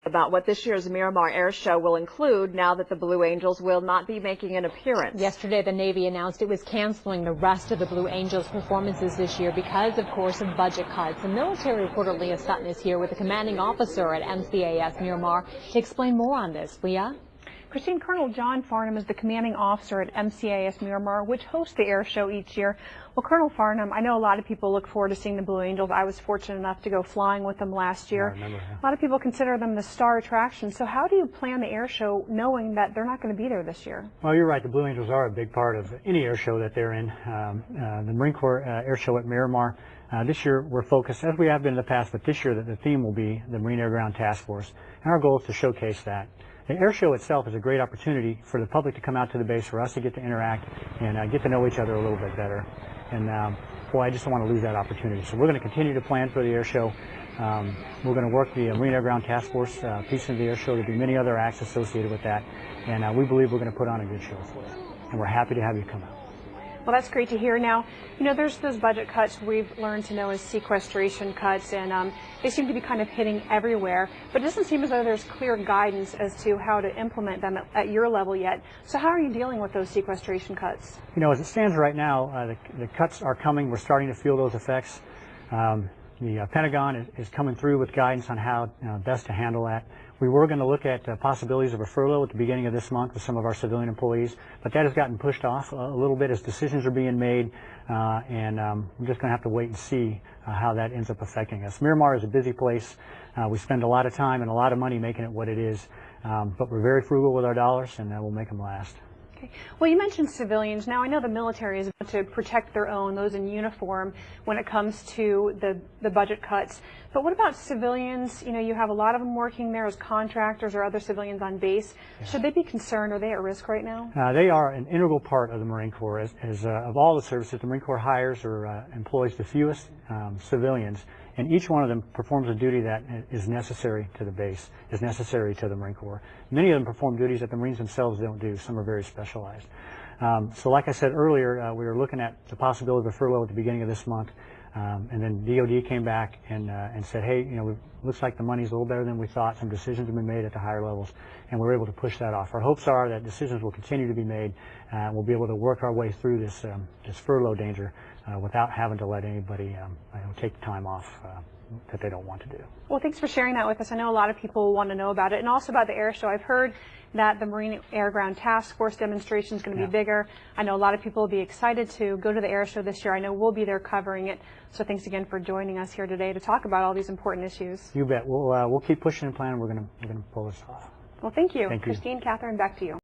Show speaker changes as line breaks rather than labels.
about what this year's Miramar Air Show will include now that the Blue Angels will not be making an appearance.
Yesterday, the Navy announced it was canceling the rest of the Blue Angels performances this year because, of course, of budget cuts. The military reporter Leah Sutton is here with the commanding officer at MCAS Miramar to explain more on this. Leah?
Christine, Col John Farnam is the commanding officer at MCAS Miramar, which hosts the air show each year. Well, Colonel Farnam, I know a lot of people look forward to seeing the Blue Angels. I was fortunate enough to go flying with them last year.
I remember, yeah.
A lot of people consider them the star attraction. So how do you plan the air show knowing that they're not going to be there this year?
Well, you're right. The Blue Angels are a big part of any air show that they're in. The Marine Corps Air Show at Miramar. This year we're focused, as we have been in the past, but this year the theme will be the Marine Air Ground Task Force. And our goal is to showcase that. The air show itself is a great opportunity for the public to come out to the base, for us to get to interact and get to know each other a little bit better. And boy, I just don't want to lose that opportunity. So we're going to continue to plan for the air show. We're going to work the Marine Air Ground Task Force piece of the air show. There'll be many other acts associated with that. And we believe we're going to put on a good show for you. And we're happy to have you come out.
Well, that's great to hear. Now, you know, there's those budget cuts we've learned to know as sequestration cuts, and they seem to be kind of hitting everywhere, but it doesn't seem as though there's clear guidance as to how to implement them at your level yet. So how are you dealing with those sequestration cuts?
You know, as it stands right now, the cuts are coming. We're starting to feel those effects. The Pentagon is coming through with guidance on how best to handle that. We were going to look at possibilities of a furlough at the beginning of this month with some of our civilian employees, but that has gotten pushed off a little bit as decisions are being made, and we're just going to have to wait and see how that ends up affecting us. Miramar is a busy place. We spend a lot of time and a lot of money making it what it is, but we're very frugal with our dollars, and we'll make them last.
Okay. Well, you mentioned civilians. Now, I know the military is to protect their own, those in uniform, when it comes to the budget cuts. But what about civilians? You know, you have a lot of them working there as contractors or other civilians on base. Yeah. Should they be concerned? Are they at risk right now?
They are an integral part of the Marine Corps. As of all the services, the Marine Corps hires or employs the fewest civilians, and each one of them performs a duty that is necessary to the base, is necessary to the Marine Corps. Many of them perform duties that the Marines themselves don't do. Some are very specialized. So like I said earlier, we were looking at the possibility of a furlough at the beginning of this month, and then DOD came back and said, hey, you know, looks like the money's a little better than we thought. Some decisions have been made at the higher levels, and we're able to push that off. Our hopes are that decisions will continue to be made, and we'll be able to work our way through this furlough danger without having to let anybody take time off that they don't want to do.
Well, thanks for sharing that with us. I know a lot of people want to know about it, and also about the air show. I've heard that the Marine Air Ground Task Force demonstration is going to be bigger. I know a lot of people will be excited to go to the air show this year. I know we'll be there covering it. So thanks again for joining us here today to talk about all these important issues.
You bet. We'll keep pushing and planning. We're going to pull this off.
Well, thank you.
Thank you.
Christine, Catherine, back to you.